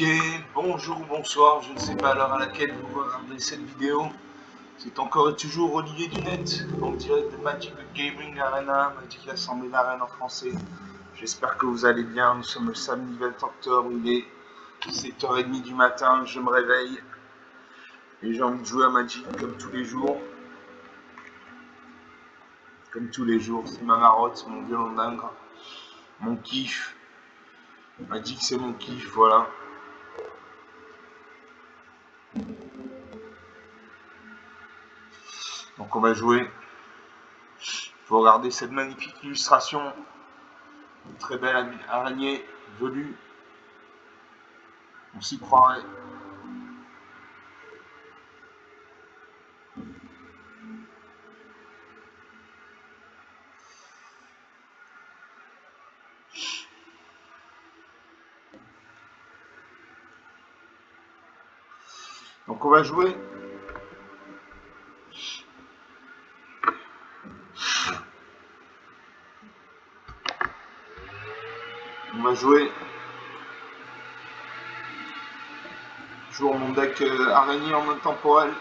Ok, bonjour ou bonsoir, je ne sais pas l'heure à laquelle vous regardez cette vidéo. C'est encore et toujours Olivier Dunette, en direct de Magic Gaming Arena, Magic l'Assemblée d'Arène en français. J'espère que vous allez bien, nous sommes le samedi 20 octobre, il est 7h30 du matin, je me réveille. Et j'ai envie de jouer à Magic comme tous les jours. Comme tous les jours, c'est ma marotte, mon violon d'ingre, mon kiff. Magic c'est mon kiff, voilà. Donc on va jouer. Faut regarder cette magnifique illustration. Une très belle araignée velue. On s'y croirait. Donc on va jouer. On va jouer. Toujours mon deck araignée en mode temporel.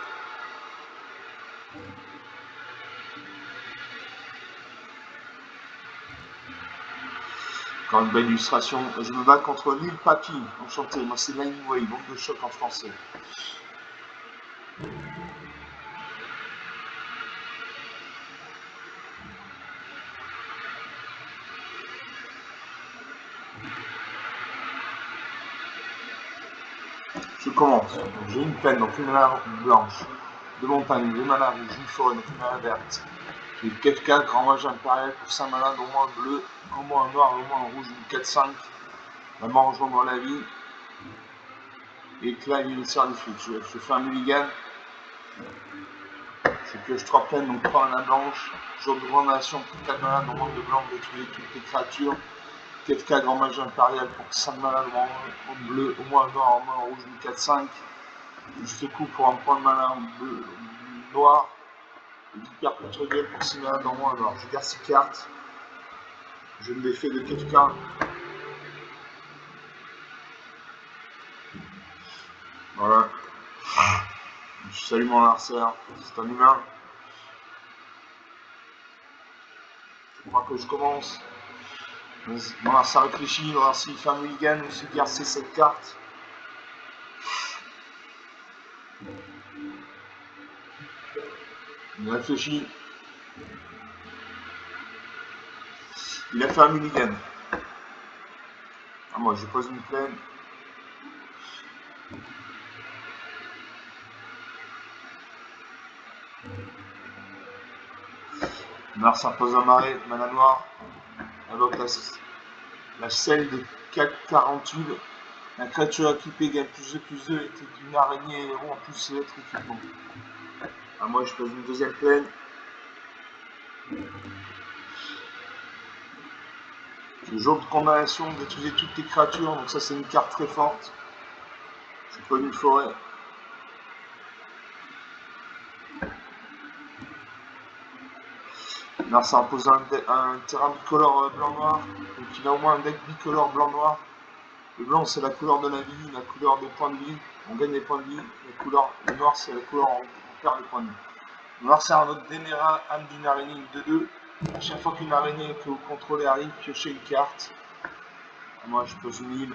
Encore une belle illustration. Je me bats contre Lil Papi. Enchanté. Moi c'est Lightning Wave, bombe de choc en français. Je commence. J'ai une plaine, donc une mana blanche. Deux montagnes, deux mana rouges, une forêt, donc une mana verte. J'ai 4-4, grand mage impérial pour 5 mana, au moins un bleu, au moins un noir, au moins un rouge, une 4-5. La mort rejoindre la vie. Et que là, il sert du flic. Je fais un mulligan. Je pioche 3 plaines, donc 3 mana blanches. Jour de grande nation pour 4 mana, dans monde de blanc, détruire toutes les créatures. 4K grand mage impérial pour 5 mana, en bleu, au moins un noir, au moins un rouge, une 4-5. Juste coup pour un point de mana bleu, noir. Hyper culturel pour 6 mana, dans moins un noir. Je garde 6 cartes. Je me défais de 4K. Voilà. Je salue mon adversaire. C'est un humain. Je crois que je commence. Bon, ça réfléchit, on va voir s'il fait un mulligan ou s'il garde ses 7 cartes. Il réfléchit. Il a fait un mulligan. Ah, moi, je pose une plaine. Mars impose un marais, mana noire. Invoque la selle de 448. La créature équipée gagne plus 2 était une araignée héros en plus c'est l'être équipement. Ah, moi je pose une deuxième plaine. Le jour de condamnation, détruisez toutes les créatures, donc ça c'est une carte très forte. Je pose une forêt. Mars impose un terrain bicolore blanc-noir, donc il a au moins un deck bicolore blanc-noir. Le blanc c'est la couleur de la vie, la couleur des points de vie, on gagne des points de vie. Le noir c'est la couleur on perd des points de vie. Le noir c'est un autre Dénéra, âme d'une araignée 2-2. À chaque fois qu'une araignée que vous contrôlez arrive, piochez une carte. Moi je pose une île.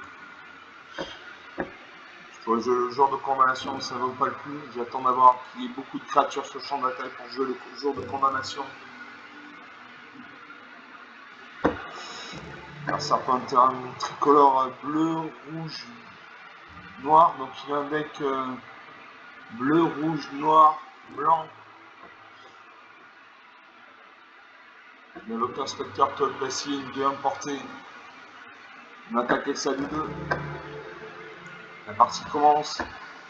Pour jouer le jour de condamnation, ça ne vaut pas le coup. J'attends d'avoir qu'il y ait beaucoup de créatures sur le champ d'attaque pour jouer le jour de condamnation. Alors, ça prend un terrain tricolore bleu, rouge, noir. Donc il a un deck bleu, rouge, noir, blanc. Le Locker Spectre, Todd Bassi, une 2-1 portée. On attaque avec ça du 2. La partie commence.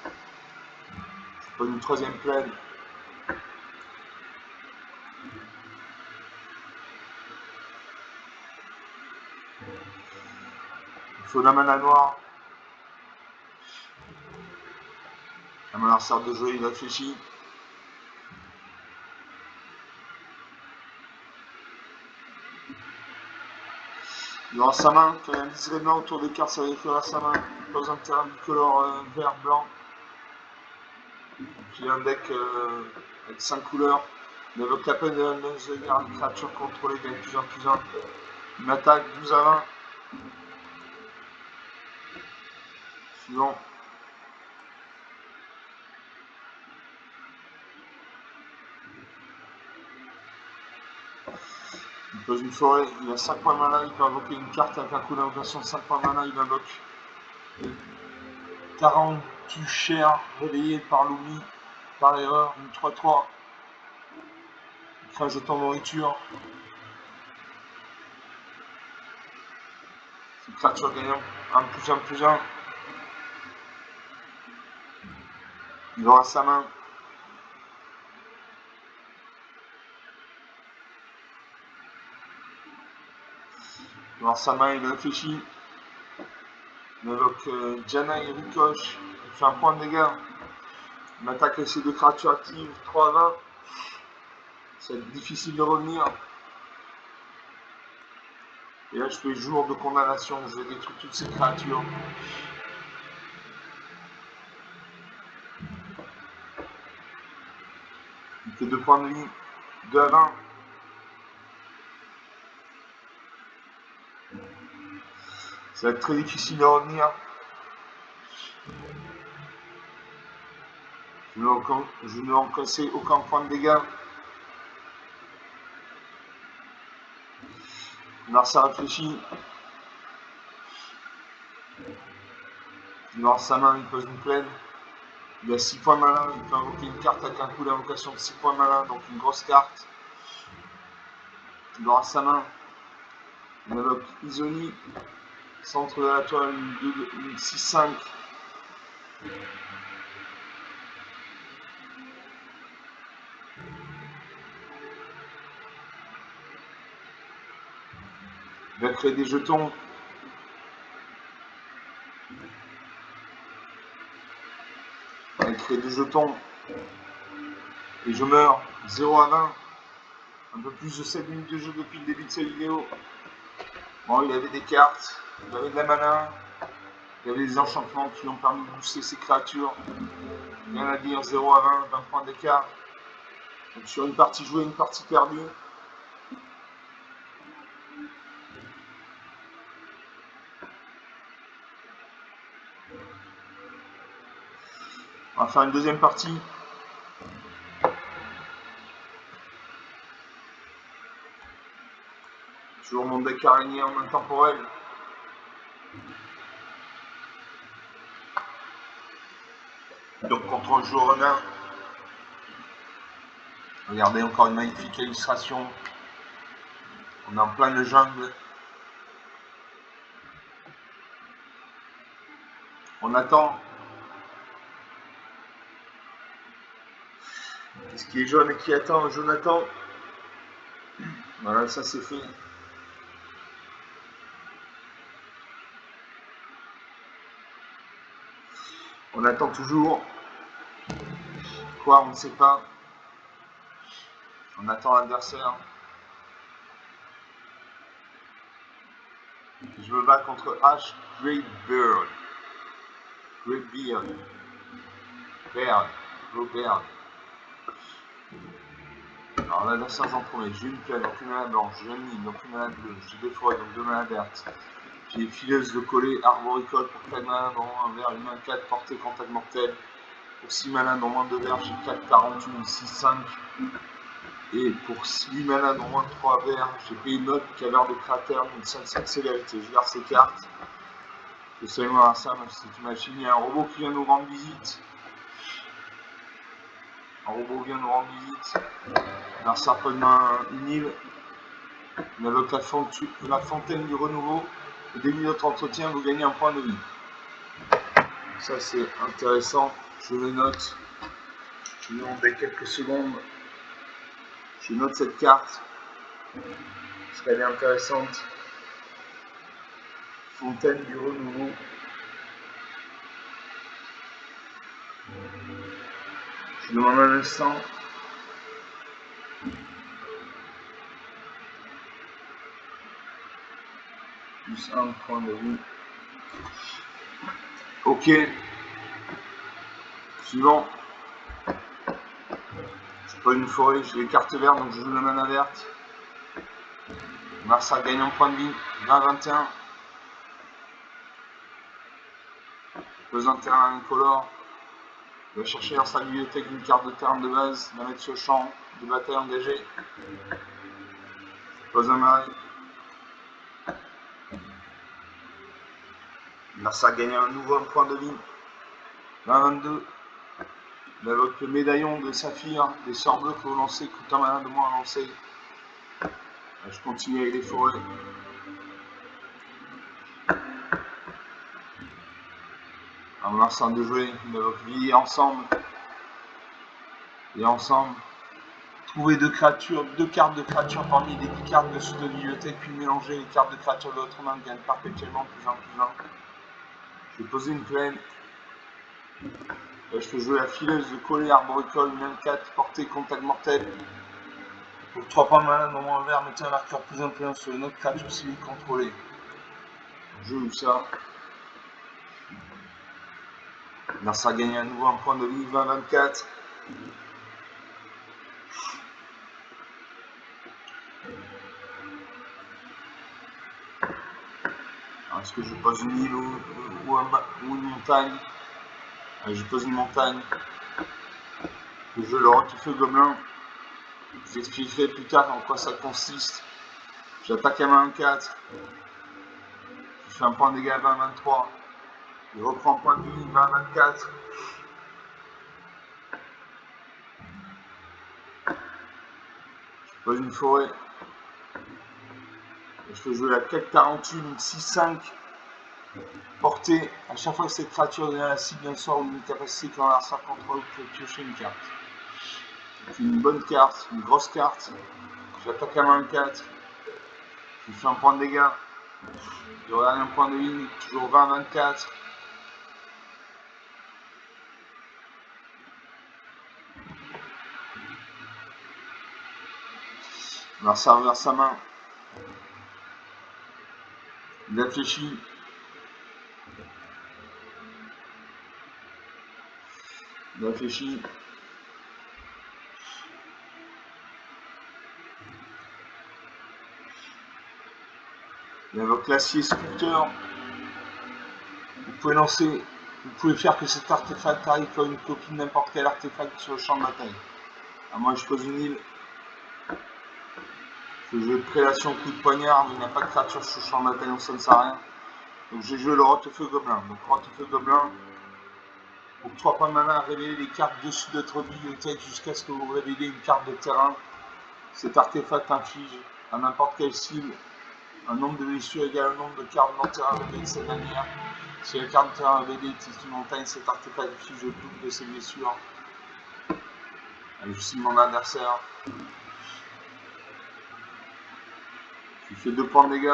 Je pose une troisième plaine. Il faut la mana noire. La mana sert de jeu, il réfléchit. Il aura sa main, quand il y a un liseré blanc autour des cartes, ça va écrire à sa main. Pas besoin de terrain bicolore vert-blanc. Puis un deck avec 5 couleurs. Il invoque la peine de la neige de guerre, une créature contrôlée gagne +1/+1. Une attaque 12/20. Suivant. Il pose une forêt, il a 5 points de mana, il peut invoquer une carte avec un coup d'invocation de 5 points de mana, il invoque Tarantuchère, réveillé par l'oubli, par erreur, une 3/3. Il crée un jeton de nourriture. Cette créature gagnant un +1/+1. Il aura sa main. Il aura sa main, il réfléchit. Il invoque Jana et Rikosh. Il fait un point de dégâts. Il attaque avec ses 2 créatures actives, 3/20. C'est difficile de revenir. Et là, je fais jour de condamnation. Je vais détruire toutes ces créatures. Il fait 2 points de vie. 2/20. Ça va être très difficile de revenir. Je ne encaisser aucun point de dégâts. Narsa réfléchit. Il lance sa main, il pose une plaine. Il a 6 points de mana, il peut invoquer une carte avec un coup d'invocation de 6 points de mana, donc une grosse carte. Il aura sa main. Il invoque Izoni. Centre de la toile, une 6/5. Il va créer des jetons. Il va créer des jetons. Et je meurs. 0/20. Un peu plus de 7 minutes de jeu depuis le début de cette vidéo. Bon, il avait des cartes. Il avait de la mana. Il y avait des enchantements qui lui ont permis de booster ses créatures. Rien à dire, 0/20, 20 points d'écart. Donc sur une partie jouée, une partie perdue. On va faire une deuxième partie. Toujours mon deck araignée en intemporel. Donc contre un joueur renard. Regardez encore une magnifique illustration. On est en plein de jungle. On attend. Qu'est-ce qui est jaune et qui attend? Jonathan. Voilà, ça c'est fait. On attend toujours. Quoi, on ne sait pas. On attend l'adversaire. Je me bats contre Ash Greatbeard. Greatbeard. Beard. Beard. Alors l'adversaire j'en promets. J'ai une plaine, donc une mana blanche. J'ai un nid, donc une mana bleue. J'ai des forêts, donc 2 mana vertes. J'ai fileuse de coller, arboricole pour 4 mana, dont un vert, une main 4, portée, contact mortel. Pour 6 mana, dont moins 2 verts, j'ai 4, 41, 6, 5. Et pour 8 mana, dont moins 3 verts, j'ai payé une note caverne de cratère, une 5 célérité. Je garde ces cartes. Je sais moi à ça, c'est une machine. Il y a un robot qui vient nous rendre visite. Un robot vient nous rendre visite. Un serpent une île. On invoque la fontaine du renouveau. Au début de notre entretien, vous gagnez un point de vie. Ça c'est intéressant. Je le note. Je vais demander quelques secondes. Je note cette carte. Parce qu'elle est intéressante. Fontaine du renouveau. Je demande un instant. plus 1 point de vie. Ok. Suivant. Je prends une forêt, j'ai les cartes vertes, donc je joue la mana verte. Marsa gagne un point de vie, 20-21. Je pose un terrain incolore. Il va chercher dans sa bibliothèque une carte de terrain de base, la mettre sur le champ de bataille engagée. Je pose un marais. Marsa gagne à nouveau un point de vie, 20-22. Il invoque le médaillon de saphir, des sorts bleus que vous lancez, coûte un mana de moins à lancer. Je continue avec les forêts. Un Marsa de jouer, il invoque vie ensemble. Et ensemble. Trouver deux cartes de créatures parmi les 10 cartes dessus de la bibliothèque, puis mélanger les cartes de créatures de l'autre main gagne perpétuellement plus 1 plus 1. Je vais poser une plaine. Là, je peux jouer la fileuse de collet arboricole, même 4, portée, contact mortel. Pour 3 points de mana, dans mon vert, mettez un marqueur plus 1 plus 1 sur une autre créature civile contrôlée. Je joue ça. Narsa gagne à nouveau un point de vie, 20-24. Est-ce que je pose une île ou une montagne? Je pose une montagne. Le jeu le Roquefeu Gobelin. Je vous expliquerai plus tard en quoi ça consiste. J'attaque à main 4. Je fais un point de dégâts à 20-23. Je reprends un point de vie 20-24. Je pose une forêt. Et je peux jouer la 4-41, une 6-5. Portée, à chaque fois que cette créature devient la cible d'un sort ou d'une capacité que l'adversaire contrôle, vous pouvez piocher une carte. C'est une bonne carte, une grosse carte. J'attaque à main 4. Je fais un point de dégâts. Je regarde un point de vie, toujours 20-24. On va servir sa main. Il réfléchit. Il réfléchit. Il invoque l'acier sculpteur. Vous pouvez lancer. Vous pouvez faire que cet artefact arrive comme une copie de n'importe quel artefact sur le champ de bataille. Alors moi je pose une île. Je joue prédation coup de poignard, mais il n'y a pas de créature sur le champ de bataille, donc ça ne sert à rien. Donc j'ai joué le Roquefeu Gobelin. Donc Roquefeu Gobelin, pour 3 points de mana, révéler les cartes dessus de votre bibliothèque jusqu'à ce que vous révélez une carte de terrain. Cet artefact inflige à n'importe quelle cible un nombre de blessures égal au nombre de cartes non terrain révélées de cette manière. Si la carte de terrain révélée est une montagne, cet artefact inflige le double de ses blessures. Je cible mon adversaire. Je fais 2 points de dégâts.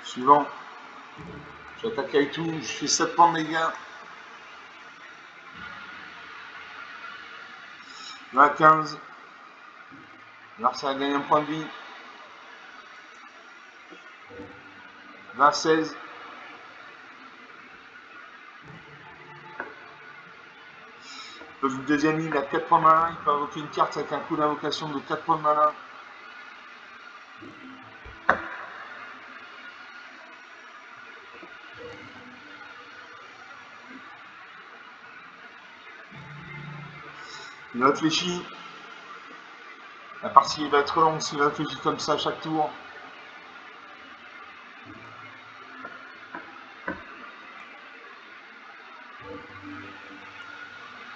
Suivant. J'attaque avec tout, je fais 7 points de dégâts. 20-15. L'adversaire gagne un point de vie. 20-16. Je pose une deuxième ligne à 4 points de mana. Il peut invoquer une carte avec un coup d'invocation de 4 points de mana. Il réfléchit. La partie va être longue s'il réfléchit comme ça à chaque tour.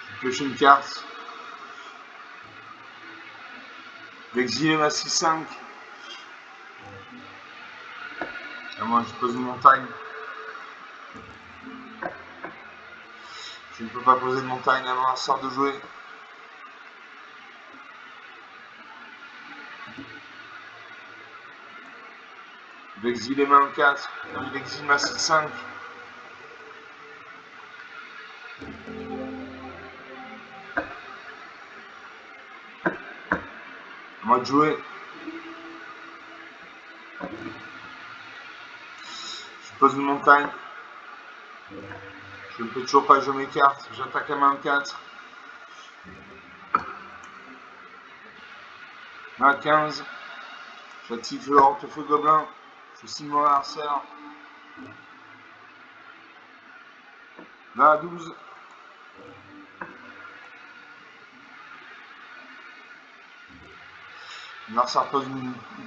Je pioche une carte. L'exilé ma 6-5. Et moi je pose une montagne. Je ne peux pas poser de montagne avant un sort de jouer. L'exilé ma 4. Il exile ma 6-5. À moi de jouer. pose une montagne. Je ne peux toujours pas jouer mes cartes. J'attaque à main 4. Main 15. J'active le horte-feu gobelin. Je signe mon adversaire. Main 12. L'adversaire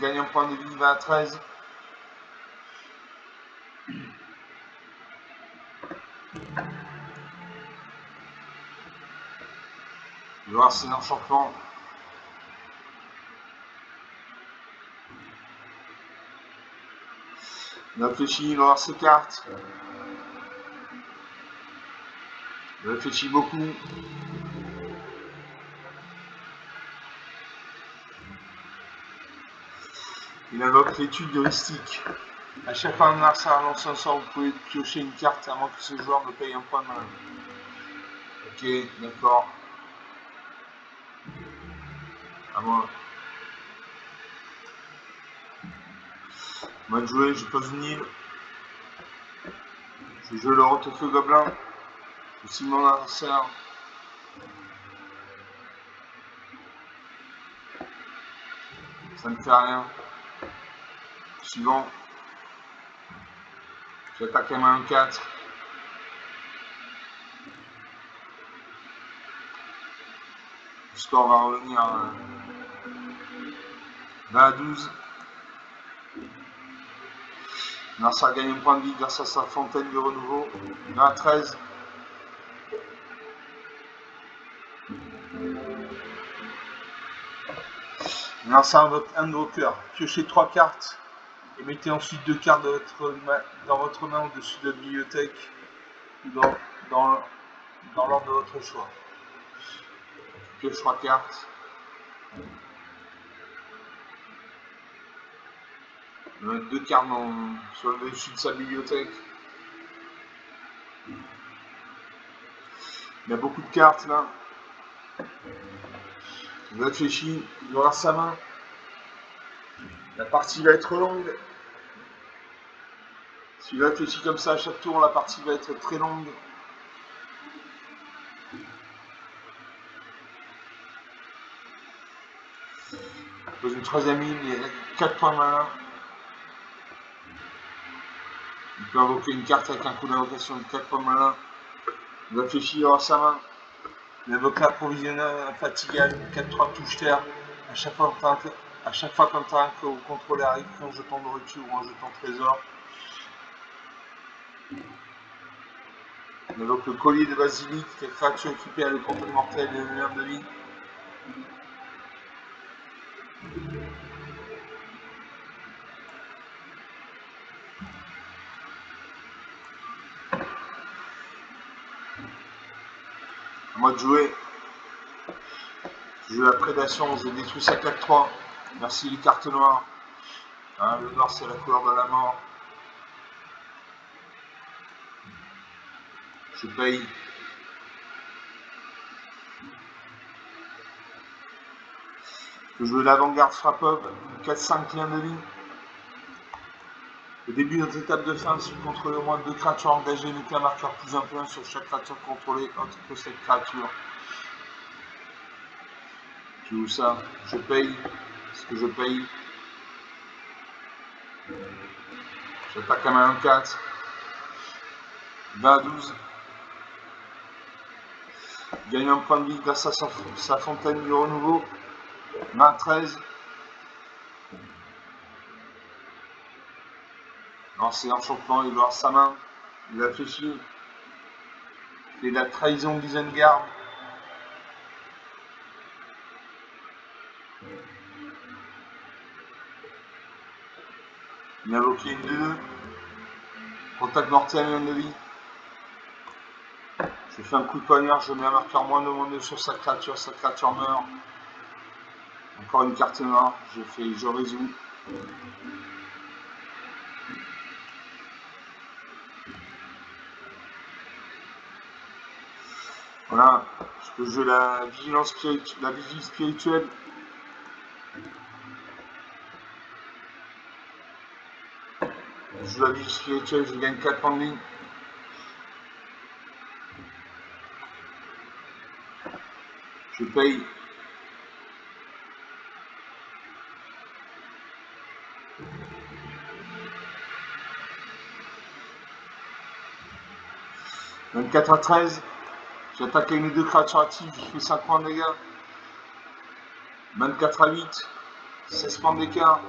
gagne un point de vie, va à 13. Je vais voir si l'enchantement. Il réfléchit, il va voir ses cartes. Il réfléchit beaucoup. Il invoque l'étude heuristique. À chaque fois qu'un adversaire lance un sort, vous pouvez piocher une carte à moins que ce joueur ne paye un point de main. Ok, d'accord. À moi. Moi de jouer, je pose une île. Je joue le horte-feu gobelin. Je signe mon adversaire. Ça ne fait rien. Suivant. J'attaque à main 4. Le score va revenir à 20 à 12. L'adversaire gagne un point de vie grâce à sa fontaine de renouveau. 20 à 13. L'adversaire invoque un invoqueur. Piochez 3 cartes et mettez ensuite 2 cartes dans votre main au-dessus de la bibliothèque ou dans l'ordre de votre choix. Pioche 3 cartes. On va mettre 2 cartes sur le dessus de sa bibliothèque. Il y a beaucoup de cartes là. Il réfléchit, il va avoir sa main. La partie va être longue. S'il réfléchit comme ça à chaque tour, la partie va être très longue. Il pose une troisième île, il y a 4 points malins. Il peut invoquer une carte avec un coup d'invocation de 4 points malins. Il réfléchit, il aura sa main. Il invoque l'approvisionnaire infatigable, 4-3 touche terre. À chaque fois qu'un terrain que vous contrôlez arrive, un jeton de rupture ou un jeton trésor. Il invoque le collier de basilic, qui est créature équipée à le contrôle mortel et le lumière de vie. À moi de jouer. Je joue la prédation, je détruis sa 4-3. Merci les cartes noires. Hein, le noir c'est la couleur de la mort. Je paye. Je joue l'avant-garde frappe-up, 4-5 clins de vie. Au début de notre étape de fin, si vous contrôlez au moins 2 créatures engagées, mettez un marqueur plus +1 sur chaque créature contrôlée autre que cette créature. Je joue ça, je paye. Ce que je paye. J'attaque à main 4. 20 à 12. Il gagne un point de vie grâce à sa fontaine du renouveau. 20 à 13. Non, c'est enchantement, il va avoir sa main. Il réfléchit. Et la trahison d'Isengard. Il a invoqué une 2. Contact mortel, 1 de vie. Je fais un coup de poignard, je mets un marqueur -2/-2 sur sa créature meurt. Encore une carte noire, je résous. Voilà, je peux jouer la vigie spirituelle. Je joue la vie spirituelle, je gagne 4 points de ligne. Je paye. « 24 à 13. J'attaque avec mes 2 créatures actives, je fais 5 points de dégâts. 24 à 8. 16 points d'écart.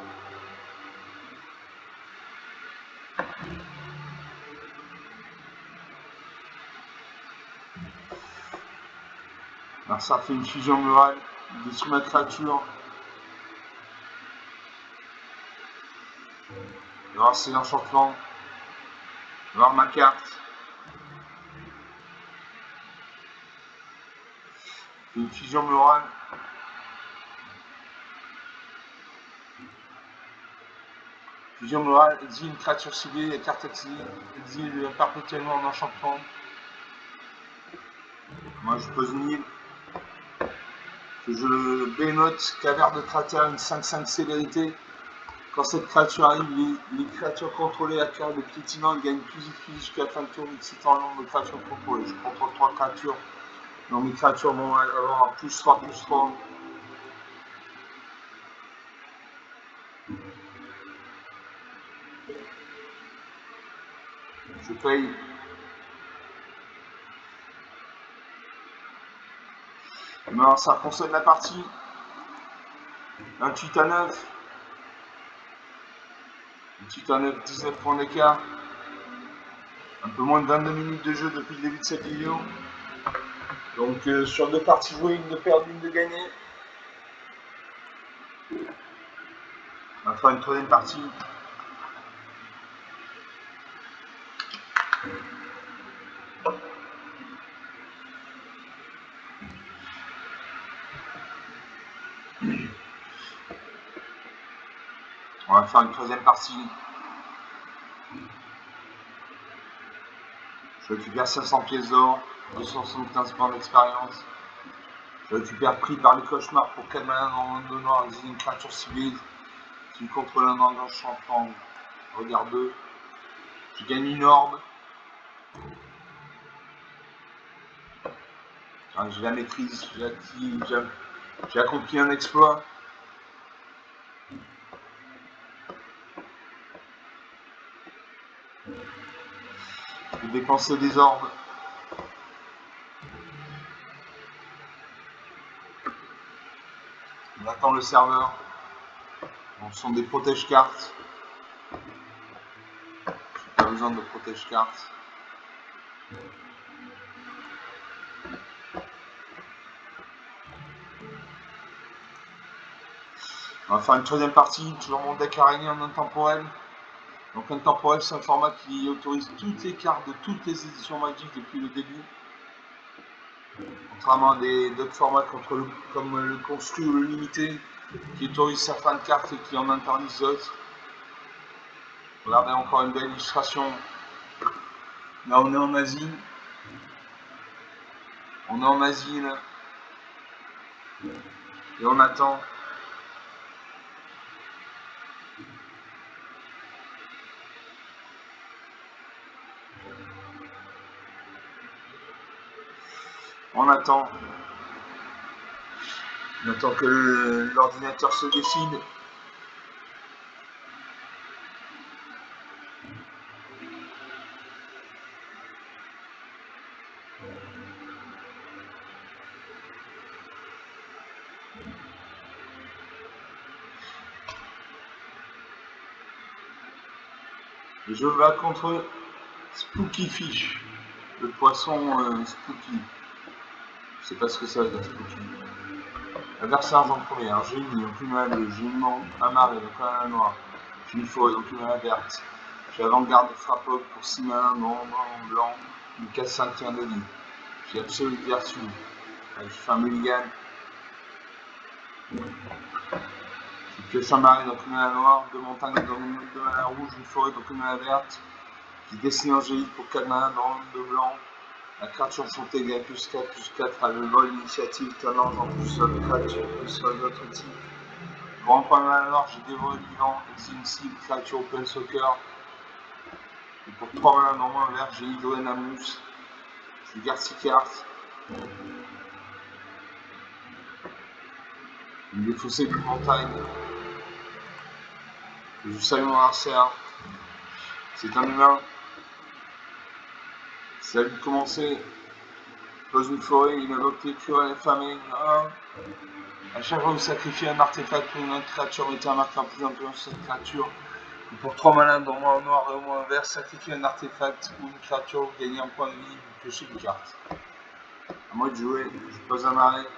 Alors ça fait une fusion murale. Il détruit ma créature. Je vais voir ses enchantements. Je vais voir ma carte. Une fusion murale. Fusion morale, exile une créature ciblée, la carte exile perpétuellement en enchantement. Moi je pose une île. Je bénote caverne de cratère, une 5-5 célérité. Quand cette créature arrive, les créatures contrôlées à cœur de piétinant gagnent plus jusqu'à la fin de tour, excitant le nombre de créatures contrôlées. Je contrôle 3 créatures. Donc mes créatures vont avoir un plus 3, plus 3. Je paye. Non, ça concerne la partie. 28 à 9. 28 à 9, 19 points d'écart. Un peu moins de 22 minutes de jeu depuis le début de cette vidéo. Donc sur 2 parties jouées, une de perdue, une de gagnée. On va faire une 3e partie. On va faire une 3e partie. Je récupère 500 pièces d'or, 275 points d'expérience. Je récupère pris par les cauchemars pour 4 malins dans le monde de noir, exile une créature civile qui contrôle un enchantement. Regarde 2. Je gagne une orbe. Je la maîtrise, j'ai accompli un exploit. Je vais dépenser des orbes. On attend le serveur. Ce sont des protège-cartes. J'ai pas besoin de protège-cartes. On va faire une 3e partie, toujours mon deck araignée en intemporel. Donc intemporel, c'est un format qui autorise toutes les cartes de toutes les éditions magiques depuis le début. Contrairement à d'autres formats comme le construit ou le limité, qui autorise certaines cartes et qui en interdisent d'autres. Regardez encore une belle illustration. Là on est en Asie. On est en Asie là. Et on attend. On attend. On attend que l'ordinateur se décide. Et je bats contre Spooky Fish, le poisson Spooky. Je sais pas ce que ça veut dire Spooky. Adversaire en premier, un génie, donc une main bleue, j'ai une amarrée, donc un main noire, j'ai une forêt, donc une main verte. J'ai avant-garde de frappog pour 6 mains, non, blanc, une 4-5 tiens de lit. J'ai absolue vertu, avec fin mulligan. J'ai pioche un marais, donc une main noire, 2 montagnes, donc une main rouge, une forêt, donc une main verte. J'ai dessiné angélique pour 4 mains, non, 2 blancs. La créature chantée gagne plus 4 à le vol initiative, tenant en plus sur les créatures, plus sur les autres types. Pour un point de main noire, j'ai dévoré le vivant, exile une cible, créature open soccer. Et pour 3 mana normaux vert, j'ai Hydrenamus. Je garde 6 cartes. Il est faussé d'une montagne. Je salue mon adversaire. C'est un humain. C'est à lui de commencer. Dans une forêt, il invoque l'écureuil affamé. À chaque fois que vous sacrifiez un artefact pour une autre créature, mettez un marqueur plus important sur cette créature. Et pour 3 malins, dans moins noir et au moins vert, sacrifiez un artefact ou une créature, vous gagnez un point de vie, vous piochez une carte. À moi de jouer, je pose un arrêt.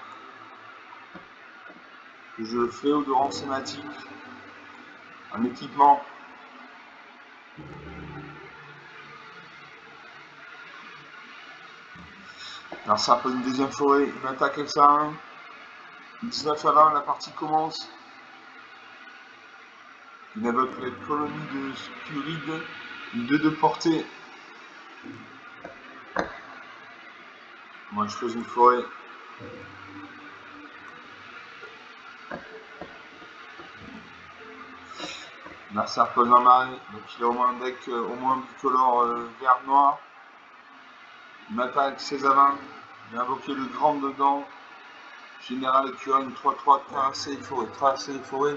Je fais au de rang sématique. Un équipement. Alors ça pose une deuxième forêt, il m'attaque avec ça 1. 19 à 20, la partie commence. Il invoque la colonie de Spuride, une 2 de portée. Moi je pose une forêt. Mercer pose un marais, donc il a au moins un deck au moins bicolore vert-noir. Il m'attaque 16 à 20, il a invoqué le grand dedans. Général écureuil, une 3-3, traverser les forêts. Traverser les forêts,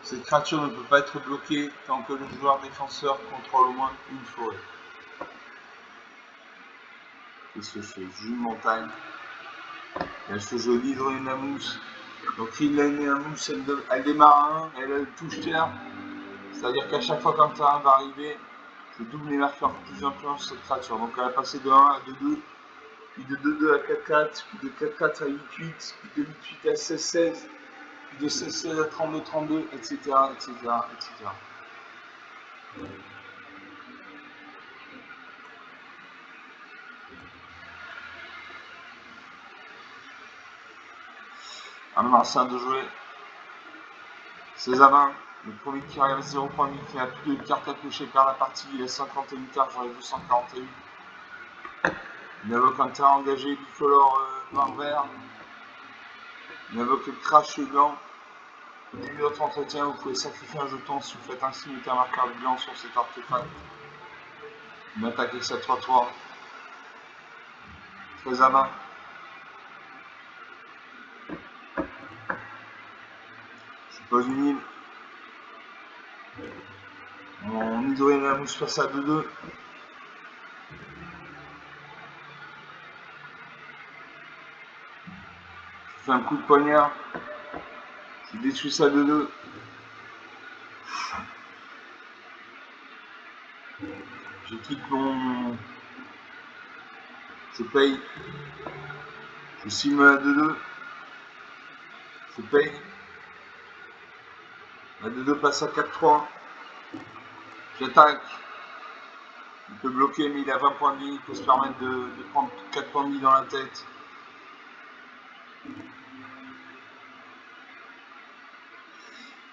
cette créature ne peut pas être bloquée tant que le joueur défenseur contrôle au moins une forêt. Qu'est-ce que je fais? Je joue une montagne. Et elle se joue l'Hydrenamus. Donc l'Hydrenamus, elle démarre à 1, elle a le touche terre. C'est-à-dire qu'à chaque fois qu'un terrain va arriver, je double les marqueurs plus influence sur cette créature. Donc elle a passé de 1 à 2-2, puis de 2-2 à 4-4, puis de 4-4 à 8-8, puis de 8-8 à 16-16, puis de 16-16 à 32-32, etc., etc., etc. Un Marcin de jouer 16 à 20. Le premier qui arrive à 0 points de vie, qui a plus de cartes à piocher par la partie, il a 51 cartes, j'en ai 241. Il invoque un terrain engagé bicolore noir-vert. Il invoque le crash blanc. Au début de votre entretien, vous pouvez sacrifier un jeton si vous faites un signe un marqueur blanc sur cet artefact. Il m'attaque avec sa 3-3. 13 à 20. Je pose une île. Mon Hydrenamus passe à 2-2. Je fais un coup de poignard. Je détruis ça 2-2. Je quitte mon. Je paye. Je signe à 2-2. Je paye. La 2-2 passe à 4-3. J'attaque. Il peut bloquer, mais il a 20 points de vie. Il peut se permettre de prendre 4 points de vie dans la tête.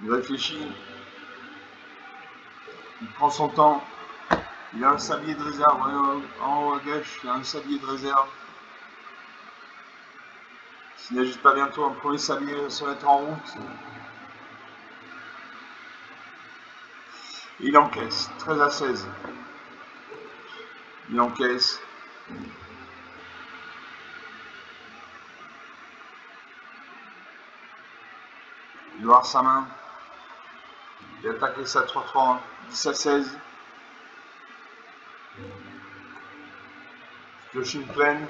Il réfléchit. Il prend son temps. Il a un sablier de réserve. En haut à gauche, il a un sablier de réserve. S'il n'agit pas bientôt, un premier sablier va se mettre en route. Et il encaisse. 13 à 16. Il encaisse. Il doit avoir sa main. Il attaque avec sa 3-3. 10 à 16. Je pioche une plaine.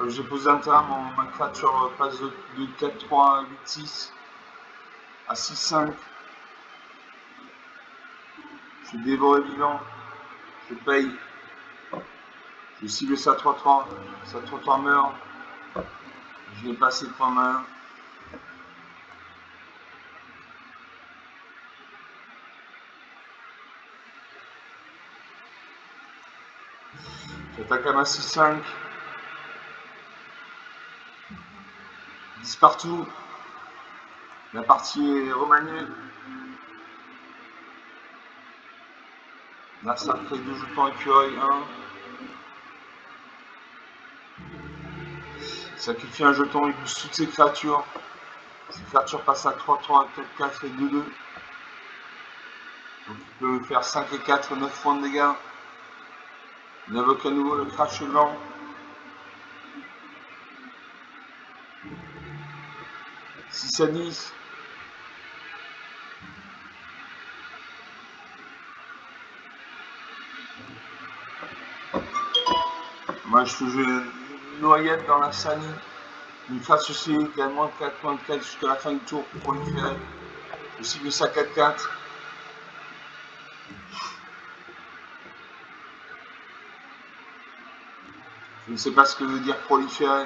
J'ai posé un terrain, ma créature passe de 4-3 à 8-6 à 6-5. Je suis dévoré vivant. Je paye. Je cible sa 3-3. Sa 3-3 meurt. Je n'ai pas assez de points main. J'attaque à ma 6-5. 10 partout. La partie est remaniée. Là, ça crée 2 jetons écureuil 1. Sacrifie un jeton, il booste toutes ses créatures. Ces créatures passent à 3-3, 4-4 et 2-2. Donc il peut faire 5 et 4, 9 points de dégâts. On invoque à nouveau le crash blanc. Six à 10. Moi je faisais une noyette dans la sanie. Une face aussi également 4.4 jusqu'à la fin du tour pour proliférer. Aussi que ça 4-4. Je ne sais pas ce que veut dire proliférer.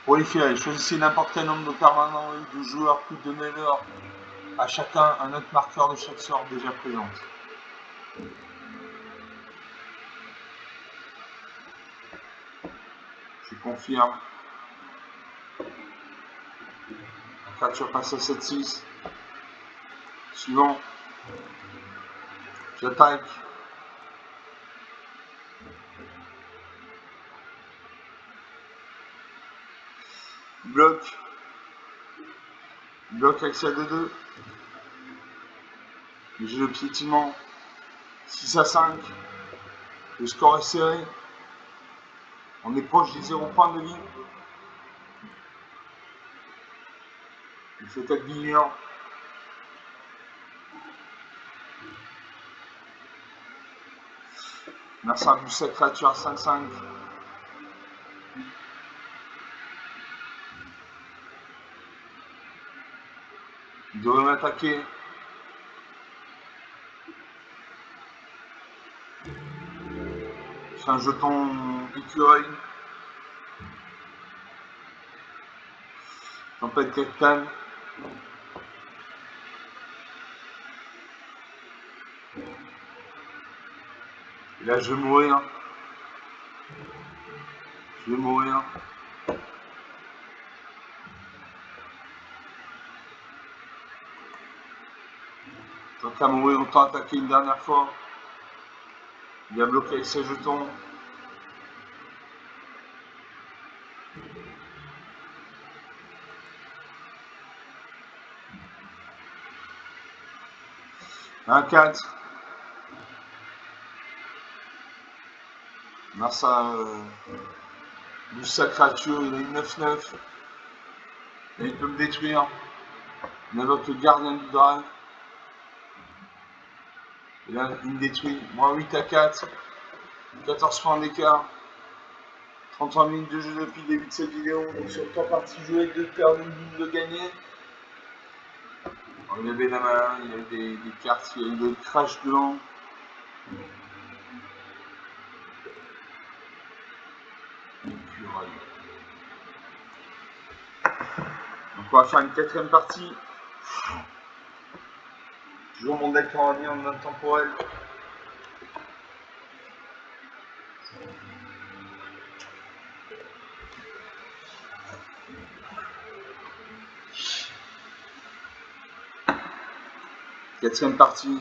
Proliférer, choisissez n'importe quel nombre de permanents ou de joueurs, plus de 9 heures. À chacun un autre marqueur de chaque sorte déjà présente. Je confirme. La créature passe à 7-6. Suivant. J'attaque. Bloc. Bloc accès de 2. J'ai le piétinement. 6 à 5. Le score est serré. On est proche des 0 points de vie. Il faut être vigilant. Merci à vous, cette créature à 5-5. Il devrait m'attaquer. C'est un jeton écureuil. Tempête capitale. Et là, je vais mourir. Je vais mourir. Tant qu'à mourir, autant attaquer une dernière fois. Il a bloqué avec ses jetons. Un 4. Grâce à sa créature, il a une 9-9. Et il peut me détruire. Il invoque le gardien du drague. Et là, il me détruit. Moins 8 à 4. 14 points d'écart. 33 minutes de jeu depuis le début de cette vidéo. Donc sur 3 parties jouées, 2 perdues, une de gagnées. Il y avait la main, il y avait des cartes, il y a eu le crash blanc. Donc on va faire une quatrième partie. Toujours mon deck en lien en intemporel. Quatrième partie.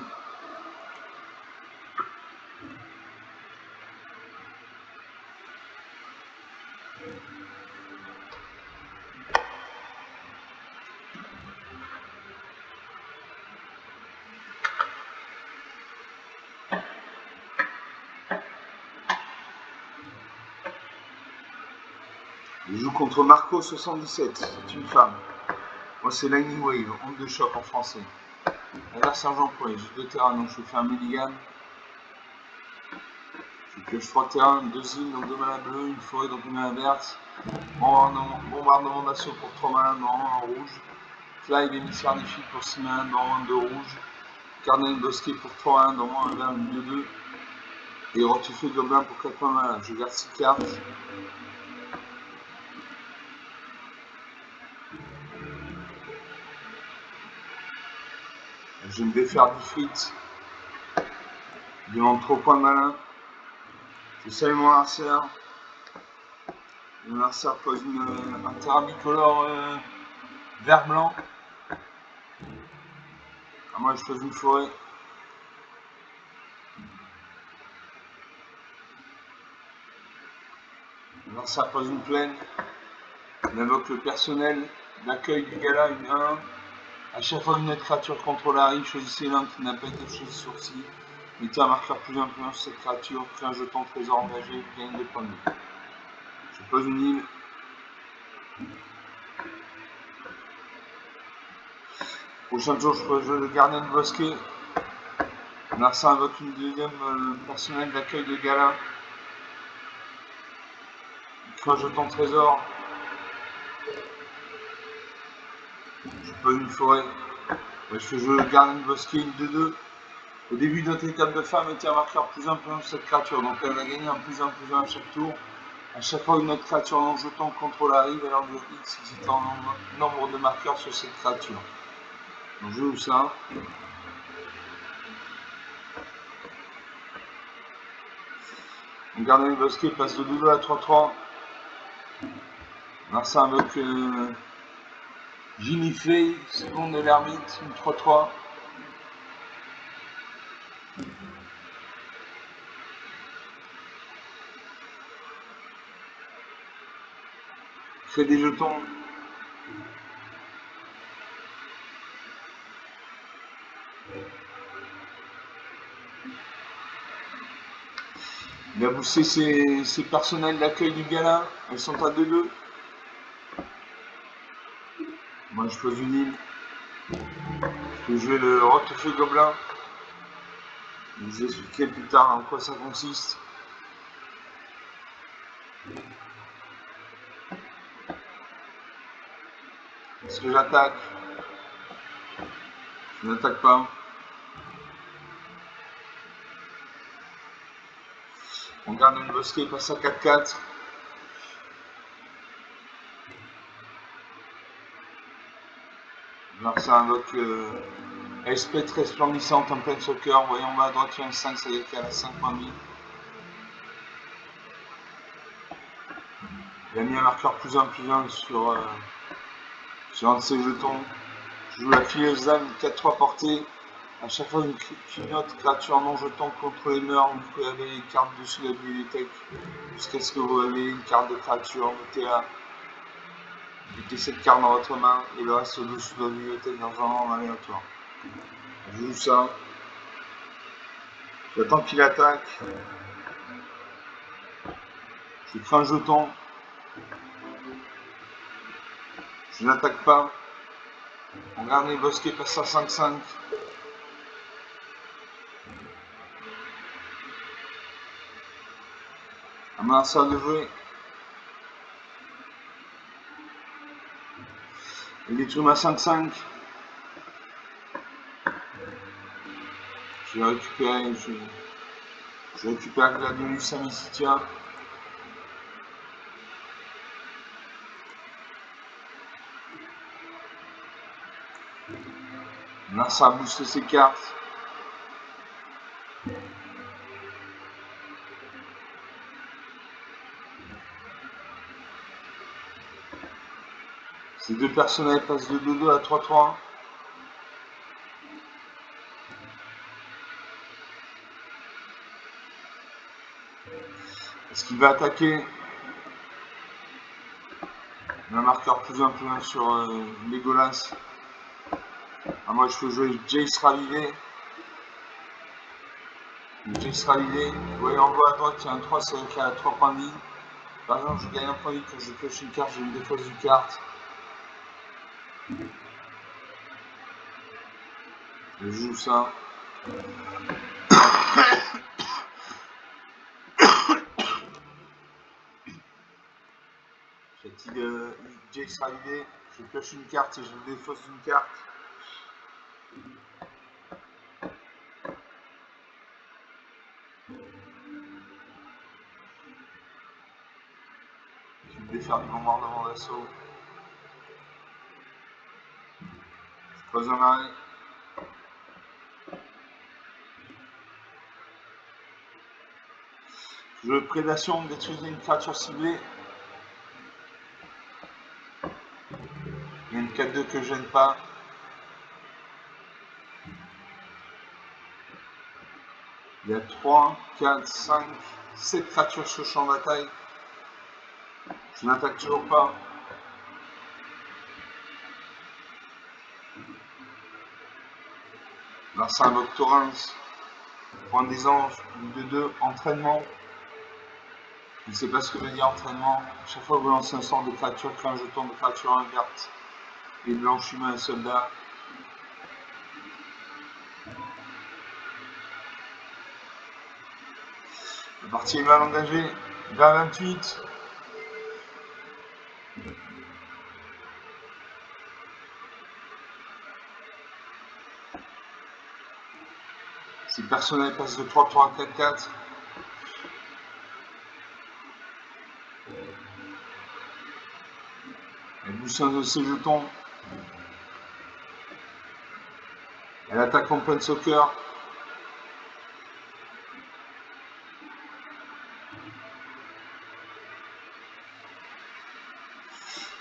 Je joue contre Marco 77, c'est une femme. Moi c'est Lightning Wave, onde de choc en français. Adversaire Jean-Paul, j'ai 2 terrains, donc je fais un mulligan. Je pioche 3 terrains, 2 îles, donc 2 mana bleus, une forêt, donc une mana verte. Bombardement d'assaut pour 3 mana, en rouge. Fly, émissaire des fils pour 6 mana, dans 2 rouges. Cardinal Bosquet pour 3 1, dans un vert, une 2-2. Et Rotifé Gobelin pour 4 mana. Je garde 6 cartes. Je vais me défaire du frites. Il demande 3 points de malin. Je salue mon arcère. Mon arcère pose un terrain bicolore vert-blanc. Moi je pose une forêt. Mon arcère pose une plaine. On invoque le personnel d'accueil du gala, une 1. À chaque fois qu'une autre créature contrôlée arrive, choisissez l'un qui n'a pas été choisi sur ci. Mettez un marqueur plus influent sur cette créature, créez un jeton trésor engagé, vous gagnez 2 points de vie. Je pose une île. Prochain tour, je pose le gardien de bosquet. Narcin invoque une deuxième personnel d'accueil de gala. Un jeton trésor. Je pose une forêt. Je fais jouer le gardien de bosquet, une 2-2. Au début de notre étape de fin, mettez un marqueur plus 1 sur cette créature. Donc elle va gagner un plus 1 à chaque tour. À chaque fois qu'une autre créature non jeton contrôle arrive, elle enlève X si c'est en nombre de marqueurs sur cette créature. Donc je joue ça. Le gardien de bosquet passe de 2-2 à 3-3. Narcin invoque Ginifei, seconde de l'ermite, une 3-3. Crée des jetons. Il a boosté ses personnels d'accueil du gala. Elles sont à 2-2. Moi je pose une île. Je vais jouer le Rotefeu Gobelin. Je vous expliquerai plus tard en quoi ça consiste. Est-ce que j'attaque? Je n'attaque pas. On garde une bosquet, passe à 4-4. Alors ça invoque espèce resplendissante en pleine soccer. Voyons, on va à droite, il y a un 5, ça décale à 5 points de vie. Il a mis un marqueur plus 1 sur un de ses jetons. Je joue la fileuse d'âme, 4-3 portée. À chaque fois qu'une autre créature non jeton contre les mœurs, vous pouvez avoir les cartes dessus de la bibliothèque. Jusqu'à ce que vous avez une carte de créature, mettez cette carte dans votre main et le reste au-dessous de la bibliothèque dans un ordre aléatoire. Je joue ça. J'attends qu'il attaque. Je crée un jeton. Je n'attaque pas. On garde les bosquets, passe à 5-5. À main ça de jouer. Il détruit ma 5-5. Je vais récupérer. Je récupère Gladiolus Amicitia. Là, ça booste ses cartes. Ces deux personnels passent de 2-2 à 3-3. Est-ce qu'il va attaquer? Un marqueur plus 1 sur Legolas. Ah, moi je peux jouer Jace Ravivé. Jace Ravivé. Vous voyez en bas à droite, il y a un 3, c'est qu'il y a 3 points de vie. Par exemple, je gagne un point de vie quand je pioche une carte, j'ai une défausse d'une carte. Je joue ça. Fatigue Jace Ravivé. Je pioche une carte et je me défausse d'une carte. Je vais défaire du bombardement d'assaut. Je pose un arrêt. Je veux prédation, détruire une créature ciblée. Il y a une 4-2 que je n'aime pas. Il y a 3, 4, 5, 7 créatures sur le champ de bataille. Je n'attaque toujours pas. Alors c'est un Doctorance. Point des anges, une de 2, entraînement. Je ne sais pas ce que veut dire entraînement. Chaque fois que vous lancez un sort de créature, créez un jeton de créature en verte. Et blanchiment un soldat. La partie est mal engagée. Vers 28. Si le personnel passe de 3 tours à 4-4. Elle bouge un de ses jetons. Elle attaque en point soccer.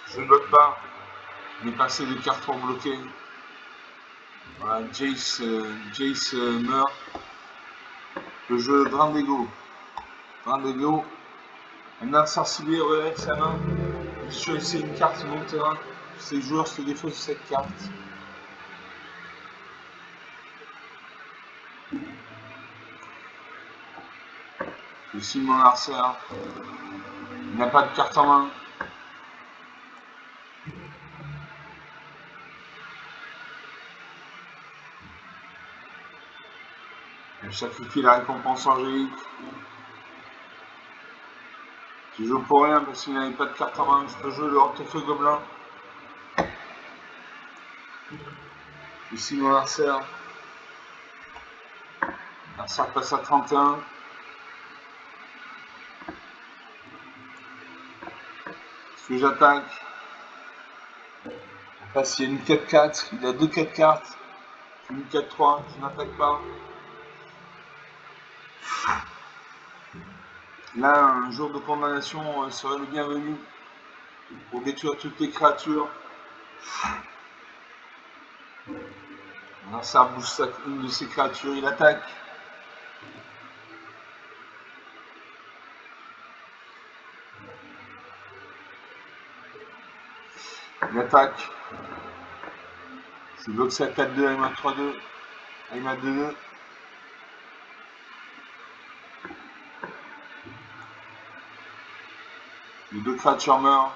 Je ne bloque pas. Il est passé des cartes pour bloquer. Voilà, Jace meurt. Le jeu Drandego. Drandego. Un insensible relève sa main. Il choisit une carte sur mon terrain. Ses joueurs se défaussent de cette carte. Je signe mon adversaire. Il n'a pas de carte en main. Elle sacrifie la récompense angélique. Je joue pour rien parce qu'il n'avait pas de carte en main. Je peux jouer le hortefeux gobelin. Je signe mon adversaire. L'adversaire passe à 31. Est-ce que j'attaque? Parce qu'il y a une 4-4. Il a 2 4 cartes. Une 4-3. Je n'attaque pas. Là, un jour de condamnation serait le bienvenu pour détruire toutes les créatures. Ça bouge une de ses créatures, il attaque. Il attaque. Je bloque ça à 4-2, il m'a 3-2. Il m'a 2-2. Les 2 créatures meurent.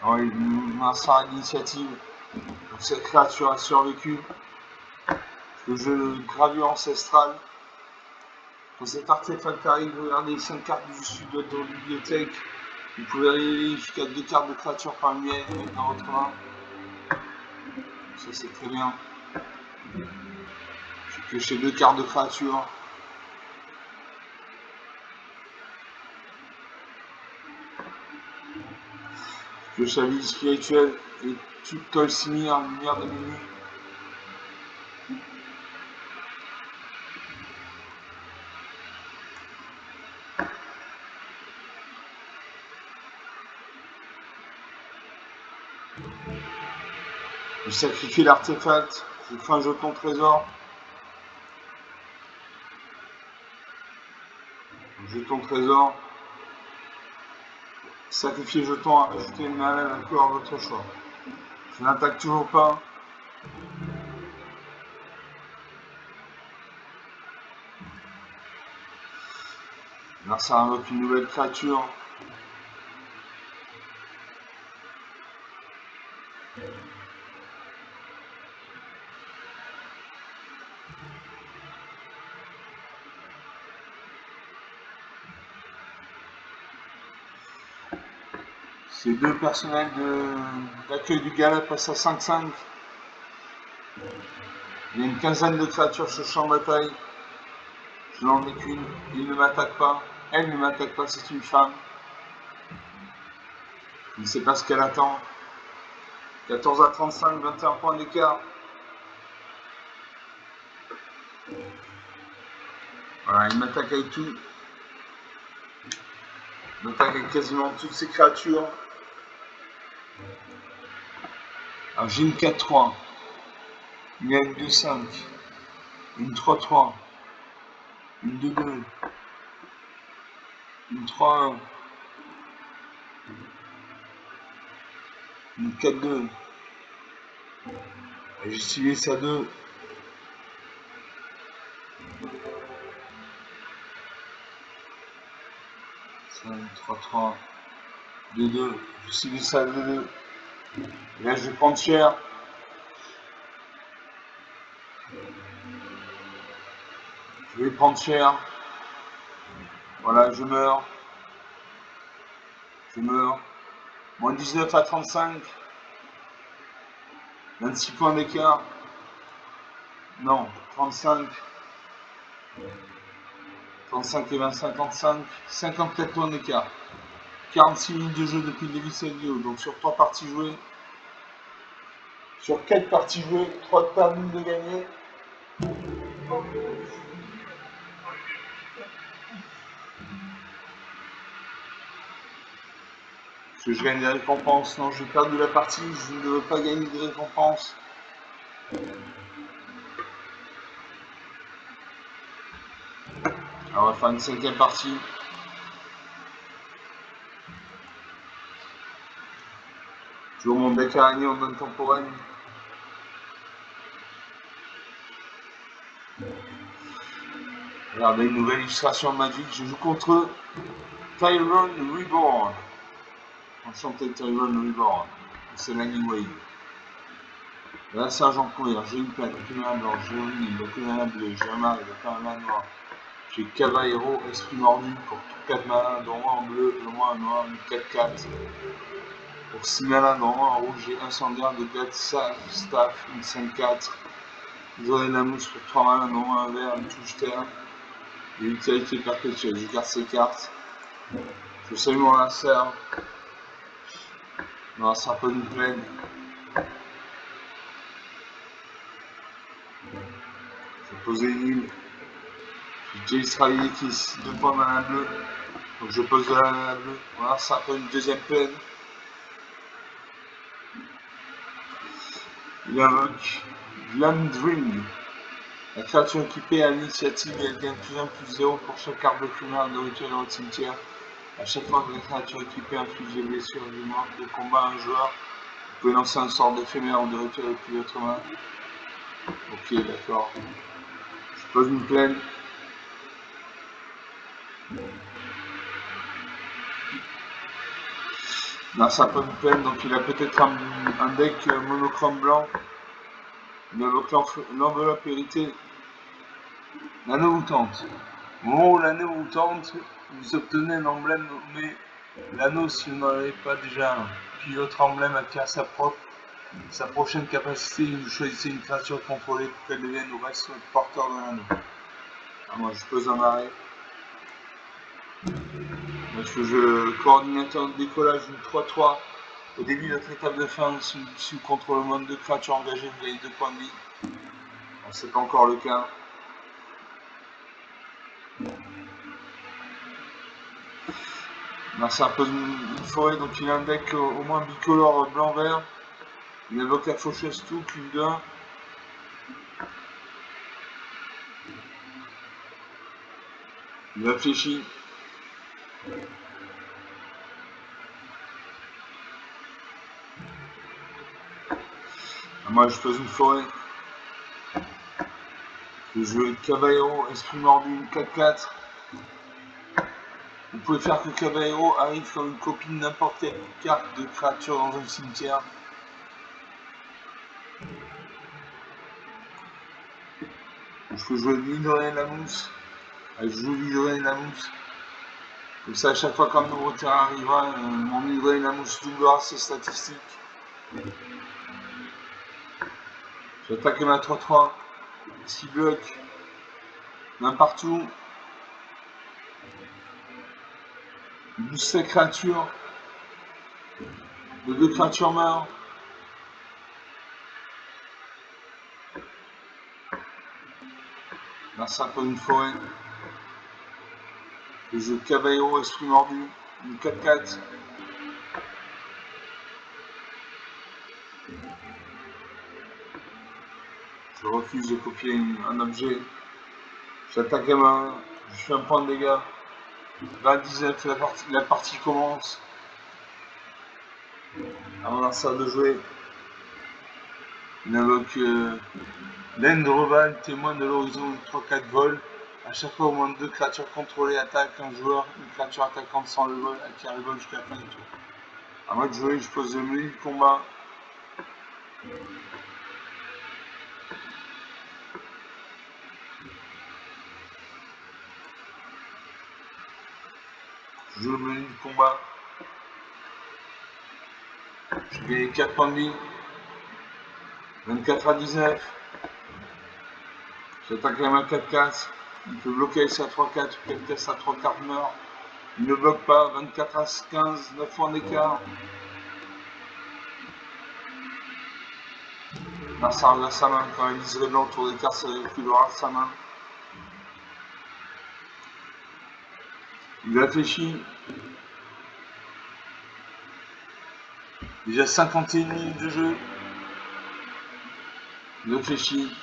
Alors, il m'a à l'initiative. Donc cette créature a survécu. Le jeu gravure ancestrale. Quand cet artefact arrive, regardez les 5 cartes du sud de votre bibliothèque. Vous pouvez révéler jusqu'à 2 cartes de créatures par miel dans votre main. Ça c'est très bien. J'ai pioché 2 cartes de créatures. Je pioche la vie spirituelle et tu colles Simir, lumière de minuit. Je sacrifie l'artefact, je fais un jeton trésor. Jeton trésor. Sacrifier jeton, ajouter une malade à la couleur de votre choix. Je n'attaque toujours pas. Là, ça invoque une nouvelle créature. Ces 2 personnels d'accueil du gala passent à 5-5. Il y a une quinzaine de créatures sur le champ de bataille. Je n'en ai qu'une. Il ne m'attaque pas. Elle ne m'attaque pas, c'est une femme. Je ne sais pas ce qu'elle attend. 14 à 35, 21 points d'écart. Voilà, il m'attaque avec tout. Il m'attaque avec quasiment toutes ces créatures. Alors j'ai une 4-3. Il y a une 2-5. Une 3-3. Une 2-2. Une 3-1. Une 4-2. J'ai ciblé ça 2. 5, 3, 3, 2, 2. J'ai ciblé ça 2, 2. Et là, je vais prendre cher. Je vais prendre cher. Voilà, je meurs. Je meurs. Moins 19 à 35. 26 points d'écart. Non, 35. 35 et 20, 55. 54 points d'écart. 46 minutes de jeu depuis le début de cette vidéo. Donc sur 3 parties jouées. Sur 4 parties jouées, 3 de perdu, 1 de gagné. Est-ce que je gagne des récompenses? Non, j'ai perdu la partie, je ne veux pas gagner de récompenses. Alors on va faire une 5e partie. Toujours mon bec araignée en donne temporaire. Regardez une nouvelle illustration magique. Je joue contre Tyrone Reborn. Enchanté Tyrone Reborn. C'est Lightning Wave. Là, Sergent Courir, j'ai une plaque, Kunahan blanc, j'ai une Kunahan bleu, j'ai un mari, j'ai un man noir. J'ai Caballero, Esprit mordu pour tout 4 malins, dont moi en bleu, dont moi en noir, une 4-4. Pour 6 malins, dont moi en rouge, j'ai Incendiaire de 4, Staff, une 5-4. J'aurai la mousse pour 3 malins, dont moi un vert, une touche terre. Et utilité perpétuelle, je garde ces cartes. Je salue mon lanceur. Non, ça sera pas une plaine. Je vais poser une île. J'ai Jace Riley qui est 2 points malin bleu. Donc je pose de la mana bleue. Voilà, ça fait une 2e plaine. Il invoque Glamdring. La créature équipée à l'initiative, elle gagne +1 +0 pour chaque carte de primaire de rituel dans le cimetière. À chaque fois que la créature équipée inflige des blessures et des morts de combat à un joueur, vous pouvez lancer un sort d'éphémère ou de rituel depuis votre main. Ok, d'accord. Je pose une plaine. Non, ça pose une plaine, donc il a peut-être un deck monochrome blanc. Il invoque l'enveloppe héritée. L'anneau outante. Au moment où l'anneau outante, vous obtenez un emblème nommé l'anneau si vous n'en avez pas déjà un. Puis votre emblème acquiert sa prochaine capacité et vous choisissez une créature contrôlée pour qu'elle devienne ou reste porteur de l'anneau. Alors moi je pose un arrêt. Parce que je coordinateur de décollage une 3-3. Au début de notre étape de fin, si vous contrôlez le mode de créature engagée, vous gagnez 2 points de vie. C'est pas encore le cas. Là, ça pose une forêt, donc il a un deck au moins bicolore blanc-vert. Il invoque la faucheuse tout, cube d'un. Il réfléchit. Moi je pose une forêt. Je joue Caballero, Esprit mordu, 4-4. Vous pouvez faire que Caballero arrive comme une copie de n'importe quelle carte de créature dans un cimetière. Je peux jouer Vidorien la mousse. Je joue Vidorien la mousse. Comme ça, à chaque fois qu'un nouveau terrain arrivera, mon Vidorien la mousse doublera ses statistiques. J'attaque ma 3-3. 6 blocs. Main partout. Il booste ses créatures. Les 2 créatures meurent. Là, ça peut une forêt. Le jeu Caballero, Esprit mordu. Une 4-4. Je refuse de copier un objet. J'attaque à main. Je fais un point de dégâts. 20-19, la partie commence. À mon instant de jouer. Une invoque l'Endroval, témoin de l'horizon de 3-4 vols. À chaque fois, au moins de 2 créatures contrôlées attaquent un joueur. Une créature attaquante sans le vol acquiert le vol jusqu'à la fin du tour. À moi de jouer, je pose le menu de combat. Je joue le menu de combat. Je gagne 4 points de vie. 24 à 19. J'attaque la main 4-4. Il peut bloquer ça à 3-4. 4-4 à 3 cartes meurt. Il ne bloque pas. 24 à 15. 9 points d'écart. Mars arrive à sa main. Quand il liserait blanc autour des cartes, ça reculera sa main. Il réfléchit. Déjà 51 minutes de jeu. Il réfléchit.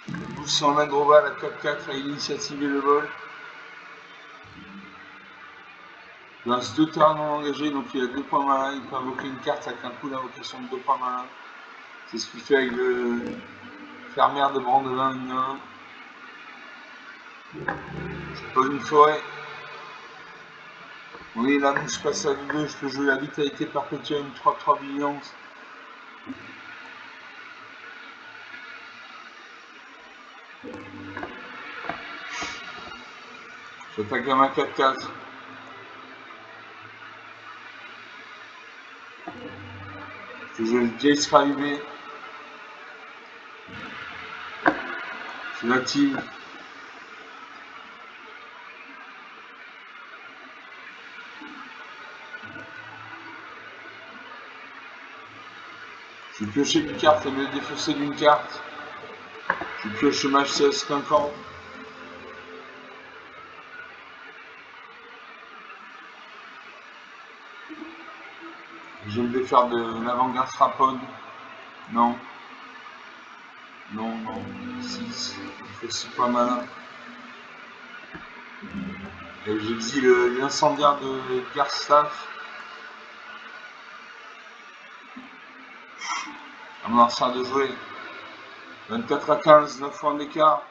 Il pousse son Agroval à 4-4 à l'initiative et le vol. Il reste 2 terrains non engagés, donc il a 2 points malins. Il peut invoquer une carte avec un coup d'invocation de 2 points malins. C'est ce qu'il fait avec le fermière de Brandevin, une 1. Je pose une forêt. Oui, la mouche passe à 2, je peux jouer la vitalité perpétuelle, une 3-3 vigilance. J'attaque la main 4-4. Je joue le Jace arrivé. Je l'active. Je vais piocher une carte et me défausser d'une carte. Je pioche le match 16 50. Je vais me défaire de l'avant-garde Strapon. Non. Non, non. 6. Il fait 6 points malin. J'exile l'incendiaire de Garstaff. À mon arsenal de jouer. 24 à 15, 9 points d'écart.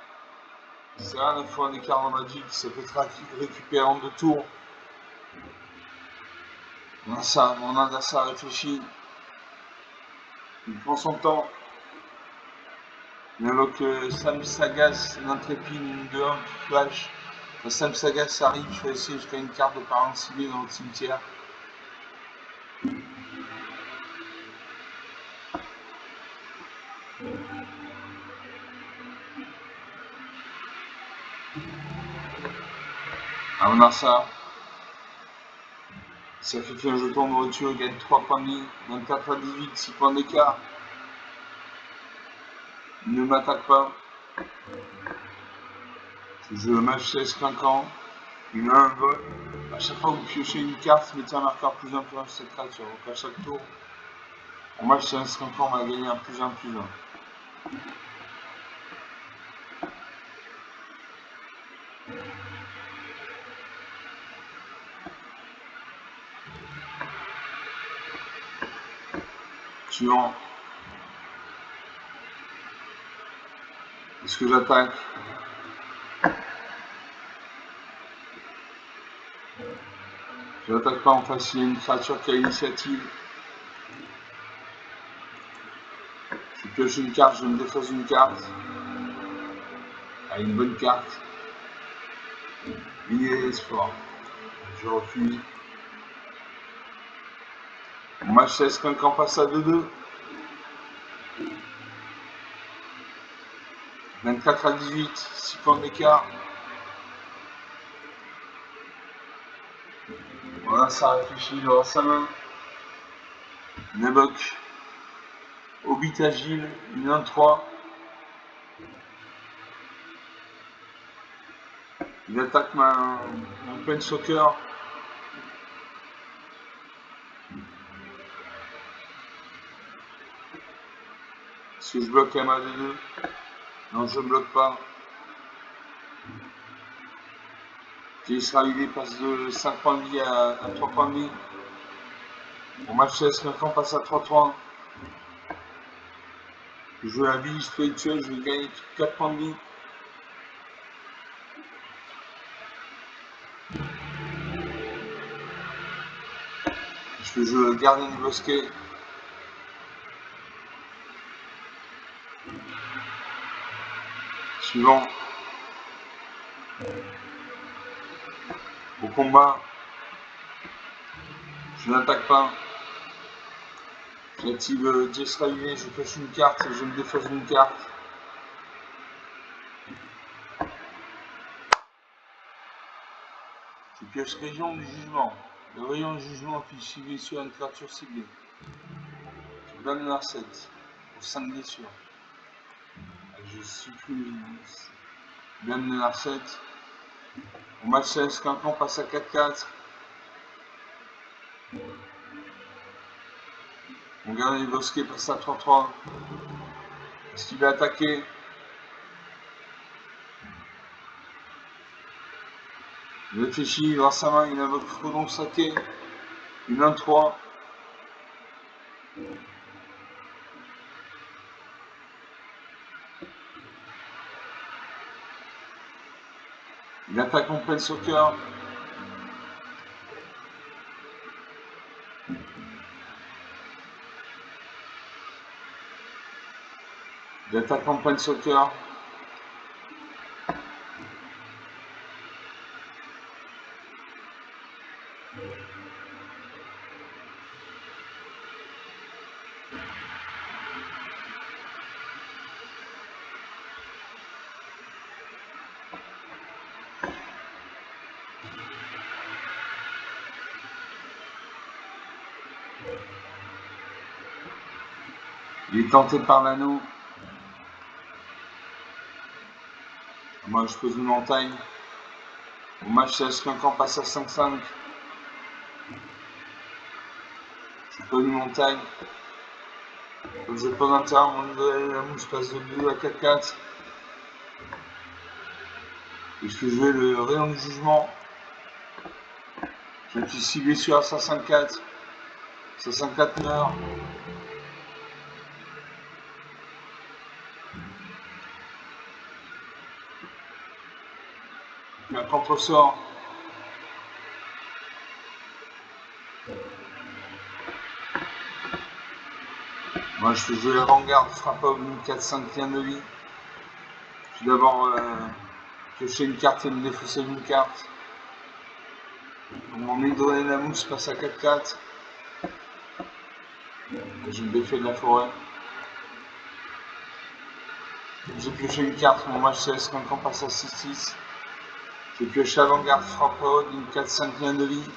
C'est un 9 points d'écart en Magic, ça peut être récupéré en 2 tours. Mon adversaire réfléchit. Il prend son temps. Il invoque Sam Sagas, l'intrépide, une 2-1 qui flash. Quand Sam Sagas arrive, je fais essayer jusqu'à une carte de parent ciblé dans le cimetière. À mon arsenal. Ça fait un jeton de voiture, il gagne 3 points de vie, 24 à 18, 6 points d'écart. Il ne m'attaque pas. Je joue le match 16 clinquant. Il a un vol. À chaque fois que vous piochez une carte, mettez un marqueur plus 1 sur cette créature. Donc à chaque tour, en match 16 clinquant, on va gagner un plus 1 plus 1. Suivant. Est-ce que j'attaque? Je n'attaque pas en face, il y a une créature qui a l'initiative. Je pioche une carte, je me défausse une carte. Ah, une bonne carte. Lié sport. Je refuse. Mon match 16 clinquant passe à 2-2. 24 à 18, 6 points d'écart. Voilà, ça réfléchit, il aura sa main. Nebok. Hobbit agile, une 1-3. Il attaque mon pen soccer. Est-ce que je bloque la main des deux? Non, je ne bloque pas. Israélien passe de 5 points de vie à 3 points de vie. Mon match 16 clinquant passe à 3-3. Je joue la vie spirituelle, je vais gagner 4 points de vie. Je vais jouer le gardien du bosquet. Suivant. Au combat. Je n'attaque pas. J'active Jess Ravivé, je pioche une carte et je me défausse d'une carte. Je pioche Rayon du jugement. Le rayon du jugement puis ciblé sur une créature ciblée. Je donne la 7 pour 5 blessures. Je supprime je donne la 7. Au match 16, Quincan passe à 4-4. Mon gardien du bosquet passe à 3-3. Est-ce qu'il va attaquer? Il réfléchit, dans sa main, il invoque Frodon Saké. Une 1-3. Il attaque en plein soccer. Il attaque en plein soccer. Il est tenté par l'anneau. Moi, je pose une montagne. Au match 16, Quincan passe à 5-5. Je pose une montagne. Comme je pose un terme, la mouche passe de 2 à 4-4. Et je peux jouer le rayon du jugement. Je me suis ciblé sur Assassin 4. Assassin 4 meurt. Il y a un contre-sort. Moi, je fais jouer l'avant-garde, frappe à 4-5 liens de vie. Je vais d'abord piocher une carte et me défausser d'une carte. Mon hydrolène la mousse passe à 4-4. Je me défais de la forêt. J'ai pioché une carte, mon match CS Quincan passe à 6-6. J'ai pioché avant-garde, frappe à haute, d'une 4-5 liens de vie.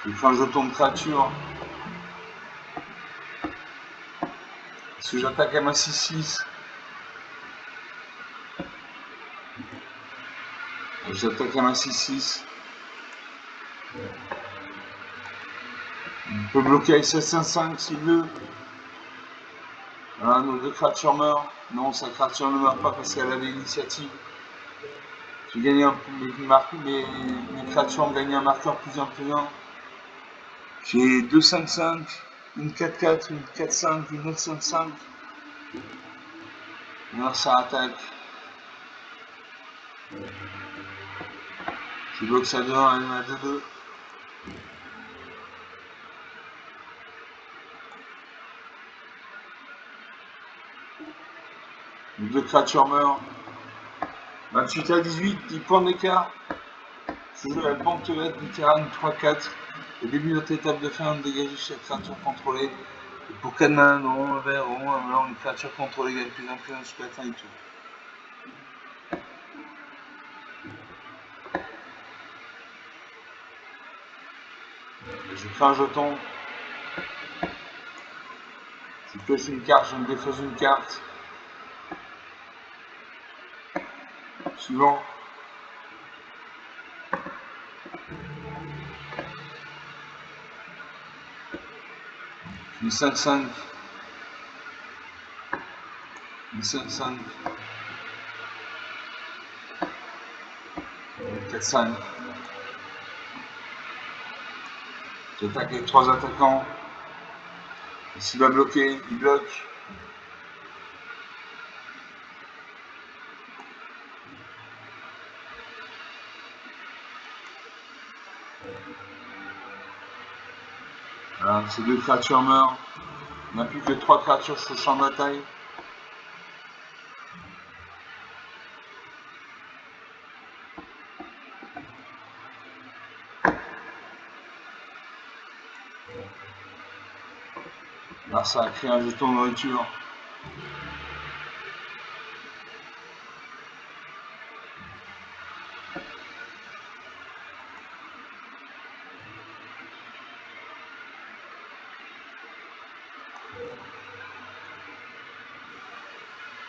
J'ai fait un jeton de créature. Est-ce que j'attaque à ma 6-6? J'attaque à ma 6-6. Il peut bloquer avec sa 5-5 s'il veut. Voilà, nos deux créatures meurent. Non, sa créature ne meurt pas parce qu'elle avait l'initiative. J'ai gagné mes créatures ont gagné un marqueur +1/+1. J'ai 2-5-5, une 4-4, une 4-5, une 9-5-5. Alors ça attaque. Je bloque ça dehors, elle m'a 2-2. Les deux créatures meurent. 28-18, 10 points d'écart. Je joue à la banquette du terrain 3-4. Au début de notre étape de fin, on dégage chaque créature contrôlée. Et pour 4 mains, non, un vert, un blanc, une créature contrôlée gagne +1/+1 jusqu'à la fin du tour. Je fais un jeton. Je pioche une carte, je me défausse une carte. Suivant. Une 5-5. Une 5-5. 4-5. J'attaque avec 3 attaquants. S'il va bloquer, il bloque. Voilà, ces 2 créatures meurent. On n'a plus que 3 créatures sur le champ de bataille. Là, ça a créé un jeton de nourriture.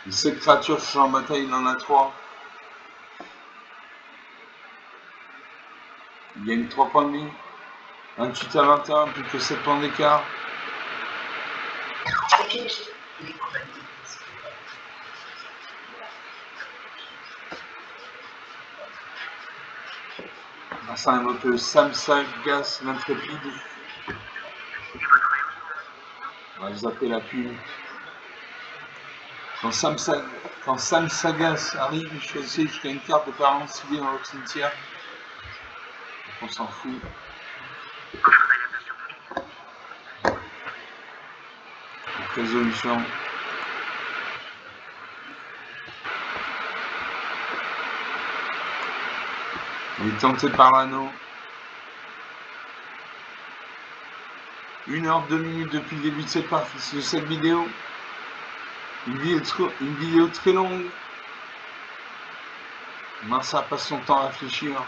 Et 7 créatures sur le champ de bataille, il en a 3. Il gagne 3 points de vie. 28 à 21, plus que 7 points d'écart. Ça invoque le Samsagas l'intrépide. On va zapper la pub. Quand Samsagas arrive, il choisit jusqu'à une carte de parents civils dans votre cimetière. On s'en fout. Résolution. Il est tenté par l'anneau. 1 heure 2 minutes depuis le début de cette vidéo. Une vidéo très longue. Marsa passe son temps à réfléchir.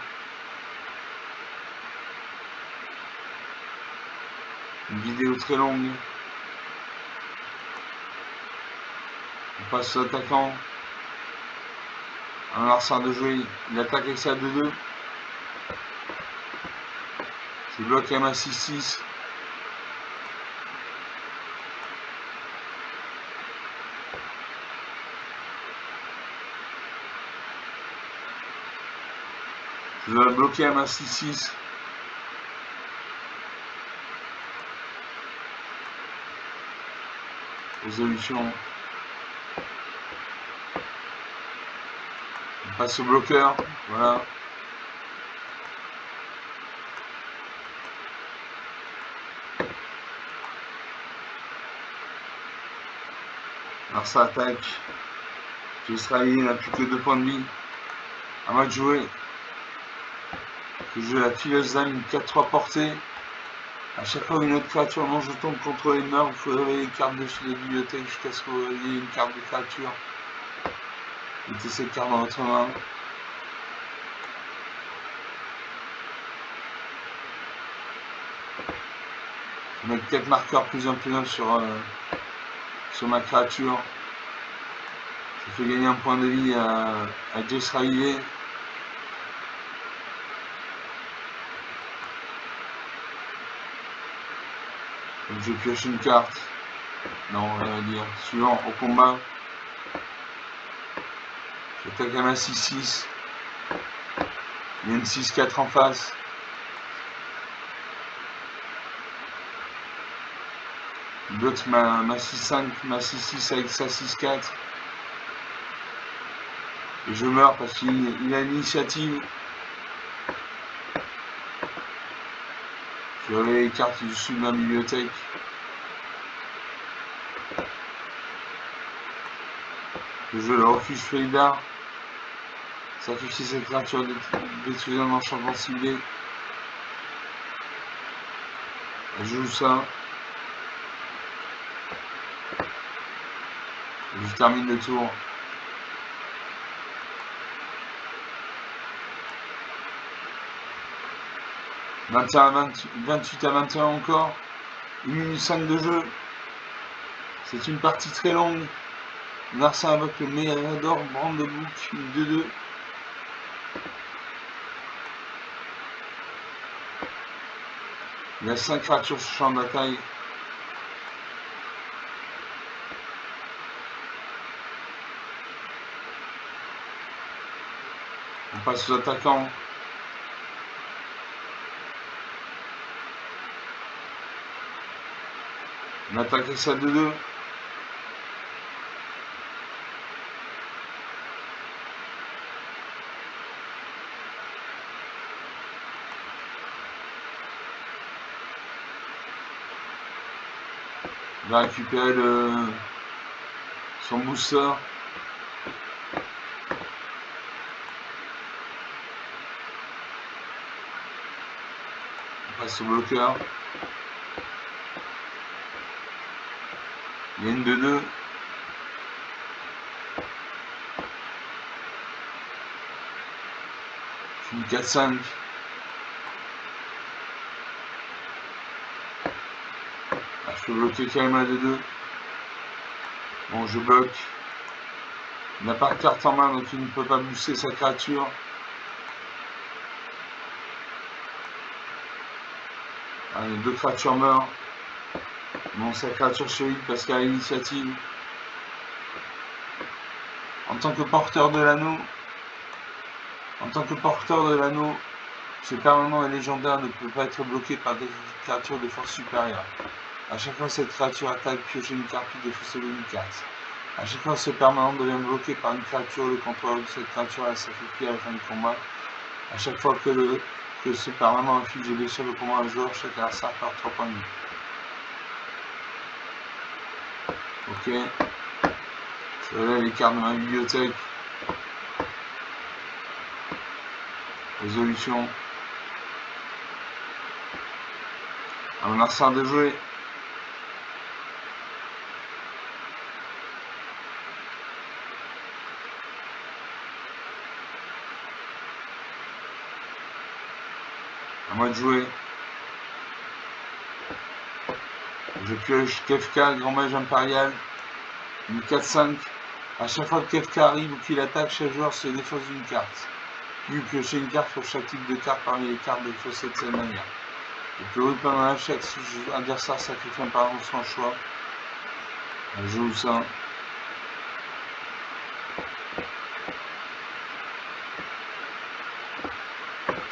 Une vidéo très longue. On passe aux attaquants. Un Larsa de jouer. Il attaque avec sa 2-2. Je bloque M à 6-6. Je dois bloquer M à 6-6. Résolution. On passe au bloqueur. Voilà. Alors ça attaque. Israélien n'a plus que 2 points de vie. À moi de jouer. Je joue la fileuse d'âme, une 4-3 portée. A chaque fois une autre créature non jeton contre les meurt, vous faut réveiller les cartes dessus les bibliothèques jusqu'à ce que vous ayez une carte de créature. Mettez cette carte dans votre main. Je vais mettre 4 marqueurs plus un sur ma créature. Je fais gagner un point de vie à Jess Riley. Donc je pioche une carte. Non, rien à dire. Suivant, au combat. J'attaque à ma 6-6. Il y a une 6-4 en face. Il bloque ma 6-5, ma 6-6 avec sa 6-4. Et je meurs parce qu'il a l'initiative. Je réveille les cartes issues de ma bibliothèque. Je joue le refuge Felidar. Sacrifier cette créature détruisant un enchantement ciblé. Je joue ça. Et je termine le tour. 28 à 21 encore. 1 minute 5 de jeu. C'est une partie très longue. Narsa invoque le Merador, Brandebook, une 2-2. Il y a 5 créatures sur le champ de bataille. On passe aux attaquants. On attaque avec ça 2-2. On va récupérer son booster. On passe au bloqueur. Il y a une 2-2. Une 4-5. Je peux bloquer quand même la 2-2. Bon, je bloque. Il n'a pas de carte en main, donc il ne peut pas booster sa créature. Allez, 2 créatures meurent. Bon, sa créature chérie parce qu'elle a l'initiative. En tant que porteur de l'anneau, ce permanent et légendaire ne peut pas être bloqué par des créatures de force supérieure. À chaque fois cette créature attaque, piochez une carte puis défaussez une carte. À chaque fois ce permanent devient bloqué par une créature, le contrôleur de cette créature est sacrifié à la fin du combat. À chaque fois que ce permanent inflige des blessures de combat à un joueur, chaque adversaire perd 3 points de vie. Ok. Je relève les cartes de ma bibliothèque. Résolution. À mon arsenal de jouer. À moi de jouer. Je pioche Kefka, grand mage impérial. Une 4-5. À chaque fois que Kefka arrive ou qu'il attaque, chaque joueur se défausse d'une carte. Puis vous piochez une carte pour chaque type de carte parmi les cartes défaussées de cette manière. Le plus haut permanent, chaque adversaire sacrifie un permanent de son choix. Je joue ça.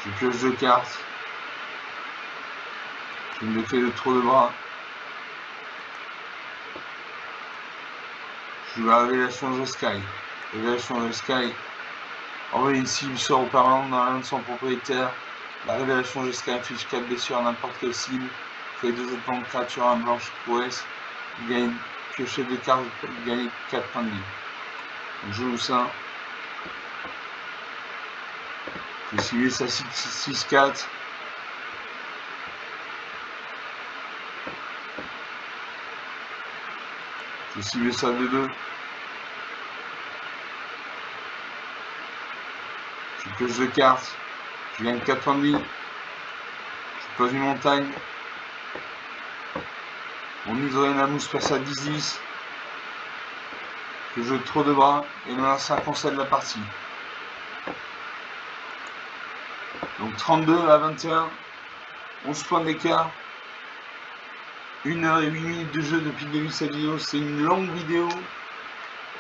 Je pioche 2 cartes. Je me fais le trou de bras. Je joue la révélation de Sky. Révélation de Sky. Envoyer une cible sort au permanent dans l'un de son propriétaire. La révélation de Sky inflige 4 blessures à n'importe quelle cible. Fait 2 jetons de créature en blanche prouesse. Vous gagnez piocher 2 cartes, vous gagnez 4 points de vie. Je joue ça. Je suis ça 6-4. Je cible ça 2-2. Je pioche 2 cartes. Je gagne 4 points de vie. Je pose une montagne. Mon Hydroenamous passe à 10-10. Je joue trop de bras et mon adversaire concède la partie. Donc 32 à 21. 11 points d'écart. 1 heure et 8 minutes de jeu depuis le début de cette vidéo. C'est une longue vidéo.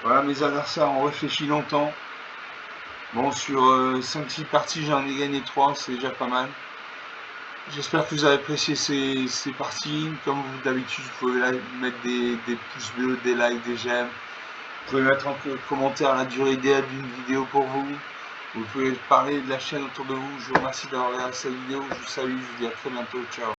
Voilà, mes adversaires ont réfléchi longtemps. Bon, sur 5-6 parties, j'en ai gagné 3, c'est déjà pas mal. J'espère que vous avez apprécié ces parties. Comme d'habitude, vous pouvez mettre des pouces bleus, des likes, des j'aime. Vous pouvez mettre en commentaire la durée idéale d'une vidéo pour vous. Vous pouvez parler de la chaîne autour de vous. Je vous remercie d'avoir regardé cette vidéo. Je vous salue, je vous dis à très bientôt. Ciao.